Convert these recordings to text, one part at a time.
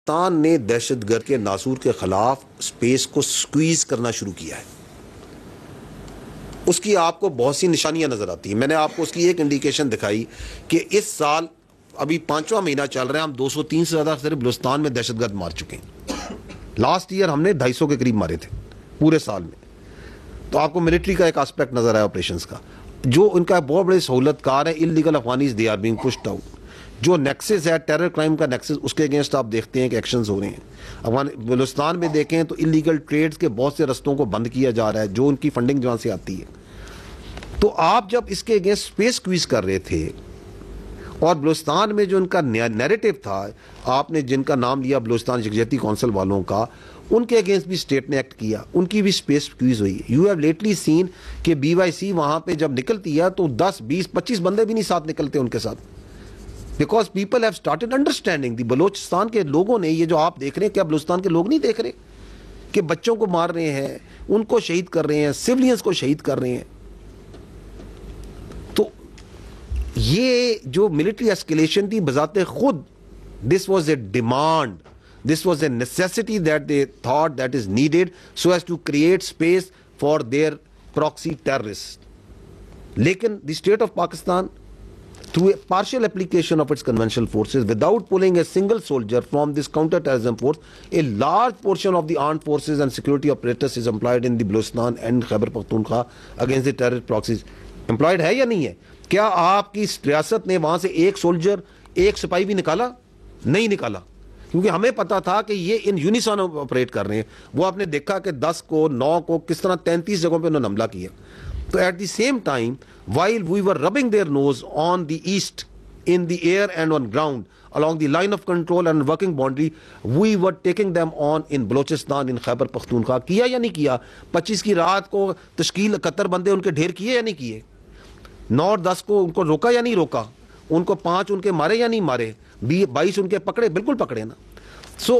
پاکستان نے دہشت گرد کے ناسور کے خلاف سپیس کو سکویز کرنا شروع کیا ہے. اس کی آپ کو بہت سی نشانیاں نظر آتی ہیں. میں نے آپ کو اس کی ایک انڈیکیشن دکھائی کہ اس سال ابھی 5واں مہینہ چل رہا ہے, ہم 203 سے زیادہ صرف بلوچستان میں دہشت گرد مار چکے ہیں. لاسٹ ایئر ہم نے 250 کے قریب مارے تھے پورے سال میں. تو آپ کو ملٹری کا ایک آسپیکٹ نظر آیا آپریشنز کا, جو ان کا بہت بڑے سہولت کار ہے. Illegal Afghanis they are being pushed out. جو نیکسس ہے ٹیرر کرائم کا نیکسس, اس کے اگینسٹ آپ دیکھتے ہیں کہ ایکشنز ہو رہے ہیں. بلوچستان میں دیکھیں تو انلیگل ٹریڈز کے بہت سے رستوں کو بند کیا جا رہا ہے, جو ان کی فنڈنگ جہاں سے آتی ہے. تو آپ جب اس کے اگینسٹ سپیس کویز کر رہے تھے, اور بلوچستان میں جو ان کا نیریٹو تھا, آپ نے جن کا نام لیا بلوچستان یکجہتی کونسل والوں کا, ان کے اگینسٹ بھی اسٹیٹ نے ایکٹ کیا, ان کی بھی سپیس کویز ہوئی. یو ہیو لیٹلی سین کہ بی وائی سی وہاں پہ جب نکلتی ہے تو 10 20 25 بندے بھی نہیں ساتھ نکلتے ان کے ساتھ, because people have started understanding. The Balochistan کے لوگوں نے, یہ جو آپ دیکھ رہے ہیں, کیا بلوچستان کے لوگ نہیں دیکھ رہے کہ بچوں کو مار رہے ہیں, ان کو شہید کر رہے ہیں, سولینز کو شہید کر رہے ہیں. تو یہ جو ملٹری اسکیلیشن تھی بذات خود, this was a demand, this was a necessity that they thought that is needed so as to create space for their proxy terrorists. لیکن the state of Pakistan, through a partial application of its conventional forces, without pulling a single soldier from this counter-terrorism force, a large portion of the armed forces and security apparatus is employed in the Balochistan and Khyber Pakhtunkhwa against the terrorist proxies. Employed ہے یا نہیں ہے؟ کیا آپ کی ریاست نے وہاں سے ایک سولجر, ایک سپاہی بھی نکالا؟ نہیں نکالا, کیونکہ ہمیں پتا تھا کہ یہ ان یونیسون آپریٹ کر رہے ہیں. وہ آپ نے دیکھا کہ 10 کو 9 کو کس طرح 33 جگہوں پہ انہوں نے حملہ کیا. تو at the same time while we were rubbing their nose on the east, in the air and on ground, along the line of control and working boundary, we were taking them on in Balochistan, in Khyber Pakhtunkhwa. کیا یا نہیں کیا؟ 25 کی رات کو تشکیل 71 بندے ان کے ڈھیر کیے یا نہیں کیے؟ 9 اور 10 کو ان کو روکا یا نہیں روکا؟ ان کو 5 ان کے مارے یا نہیں مارے؟ 22 ان کے پکڑے, بالکل پکڑے نا. So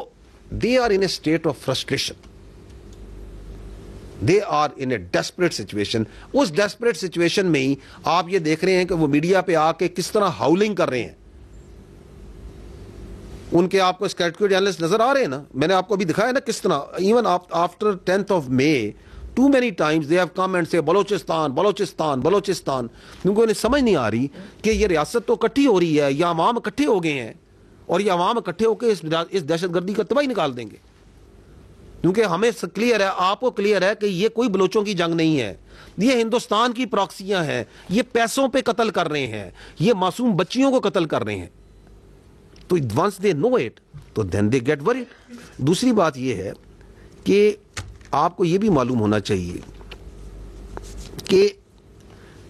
they are in a state of frustration. They are in a desperate situation. Us desperate situation میں ہی آپ یہ دیکھ رہے ہیں کہ وہ میڈیا پہ آ کے کس طرح ہاؤلنگ کر رہے ہیں. ان کے آپ کو اسٹیٹیکل جرنلسٹ نظر آ رہے ہیں نا, میں نے آپ کو ابھی دکھایا نا کس طرح. Even after 10th of May, too many times they have come and say Balochistan Balochistan Balochistan, کیونکہ انہیں سمجھ نہیں آ رہی کہ یہ ریاست تو اکٹھی ہو رہی ہے, یا عوام اکٹھے ہو گئے ہیں, اور یہ عوام اکٹھے ہو کے اس دہشت گردی کا تباہی نکال دیں گے. کیونکہ ہمیں کلیئر ہے, آپ کو کلیئر ہے کہ یہ کوئی بلوچوں کی جنگ نہیں ہے, یہ ہندوستان کی پراکسیاں ہیں. یہ پیسوں پہ قتل کر رہے ہیں, یہ معصوم بچیوں کو قتل کر رہے ہیں. تو once they know it, تو then they get worried. دوسری بات یہ ہے کہ آپ کو یہ بھی معلوم ہونا چاہیے کہ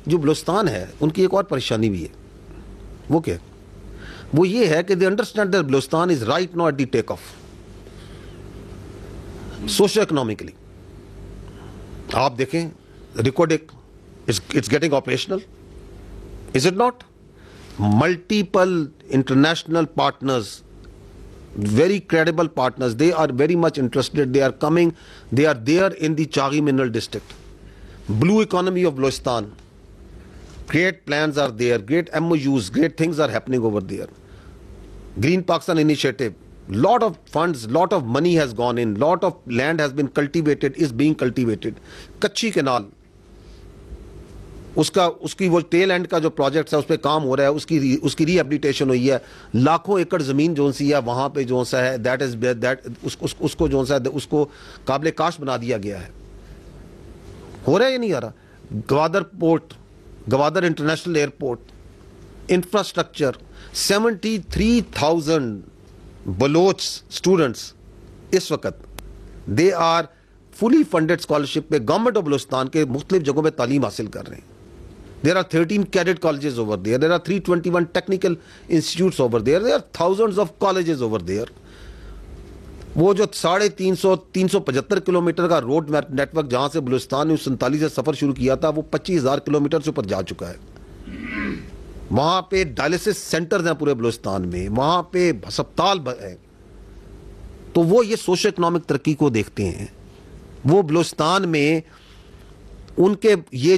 جو بلوچستان ہے ان کی ایک اور پریشانی بھی ہے. وہ کیا؟ وہ یہ ہے کہ they understand that Balochistan is right now at the take off socio-economically. آپ دیکھیں Reko Diq, it's getting operational, is it not? Multiple international partners, very credible partners, they are very much interested, they are coming, they are there in the Chaghi mineral district. Blue economy of Balochistan, great plans are there, great MOUs, great things are happening over there. Green Pakistan initiative, lot of funds, lot of money has gone in, lot of land has been cultivated, is being cultivated. Kachi Canal, اس کی وہ tell and کا جو project ہے اس پہ کام ہو رہا ہے, اس کی ری ایبلیٹیشن ہوئی ہے. لاکھوں ایکڑ زمین جو سی ہے وہاں پہ جو سا ہے اس کو جو سا ہے اس کو قابل کاشت بنا دیا گیا ہے. ہو رہا ہے یا نہیں آ رہا؟ Gwadar port, Gwadar international airport, infrastructure, 73,000 Baloch students اس وقت they are fully funded scholarship پہ گورنمنٹ آف بلوچستان کے مختلف جگہوں پہ تعلیم حاصل کر رہے ہیں. There are 13 cadet colleges over there. There are 321 technical institutes over there. There are thousands of colleges over there. وہ جو 375 کلومیٹر کا روڈ نیٹ ورک جہاں سے بلوچستان نے 47 سے سفر شروع کیا تھا, وہ 25,000 کلومیٹر سے اوپر جا چکا ہے. وہاں پہ ڈائلسس سینٹرز ہیں پورے بلوچستان میں, وہاں پہ ہسپتال ہے. تو وہ یہ سوشو اکنامک ترقی کو دیکھتے ہیں. وہ بلوچستان میں ان کے یہ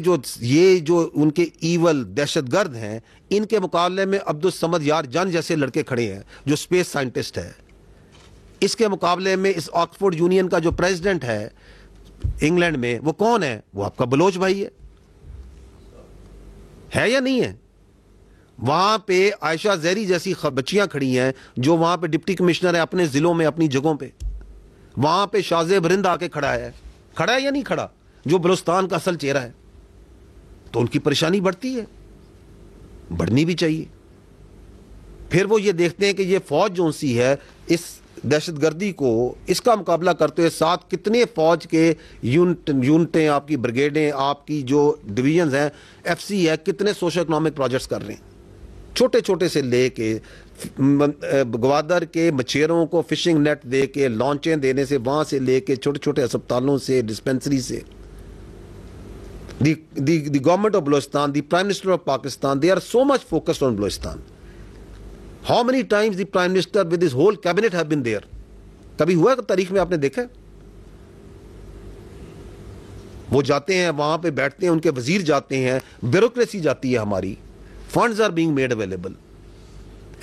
جو ان کے ایول دہشت گرد ہیں, ان کے مقابلے میں عبدالصمد یار جان جیسے لڑکے کھڑے ہیں جو اسپیس سائنٹسٹ ہے. اس کے مقابلے میں اس آکسفورڈ یونین کا جو پریزیڈنٹ ہے انگلینڈ میں وہ کون ہے؟ وہ آپ کا بلوچ بھائی ہے یا نہیں ہے؟ وہاں پہ عائشہ زہری جیسی بچیاں کھڑی ہیں جو وہاں پہ ڈپٹی کمشنر ہے اپنے ضلعوں میں اپنی جگہوں پہ. وہاں پہ شازیب ہند آ کے کھڑا ہے یا نہیں کھڑا؟ جو بلوچستان کا اصل چہرہ ہے. تو ان کی پریشانی بڑھتی ہے, بڑھنی بھی چاہیے. پھر وہ یہ دیکھتے ہیں کہ یہ فوج جو سی ہے اس دہشت گردی کو اس کا مقابلہ کرتے ہوئے ساتھ کتنے فوج کے یونٹیں, آپ کی بریگیڈیں, آپ کی جو ڈویژنز ہیں, ایف سی ہے, کتنے سوشل اکنامک پروجیکٹس کر رہے ہیں, چھوٹے چھوٹے سے لے کے گوادر کے مچھیروں کو فشنگ نیٹ دے کے لانچیں دینے سے, وہاں سے لے کے چھوٹے چھوٹے اسپتالوں سے, ڈسپینسری سے. The government of Balochistan, the Prime Minister of Pakistan, they are so much focused on Balochistan. How many times the Prime Minister with his whole cabinet have been there? کبھی ہوا ہے تاریخ میں آپ نے دیکھا؟ وہ جاتے ہیں وہاں پہ بیٹھتے ہیں, ان کے وزیر جاتے ہیں, بیوروکریسی جاتی ہے ہماری, funds are being made available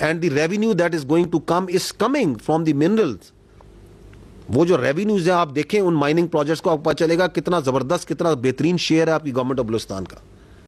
and the revenue that is going to come is coming from the minerals. وہ جو ریونیوز ہیں آپ دیکھیں ان مائننگ پروجیکٹس کو, آپ کو پتہ چلے گا کتنا زبردست, کتنا بہترین شیئر ہے آپ کی گورنمنٹ آف بلوچستان کا.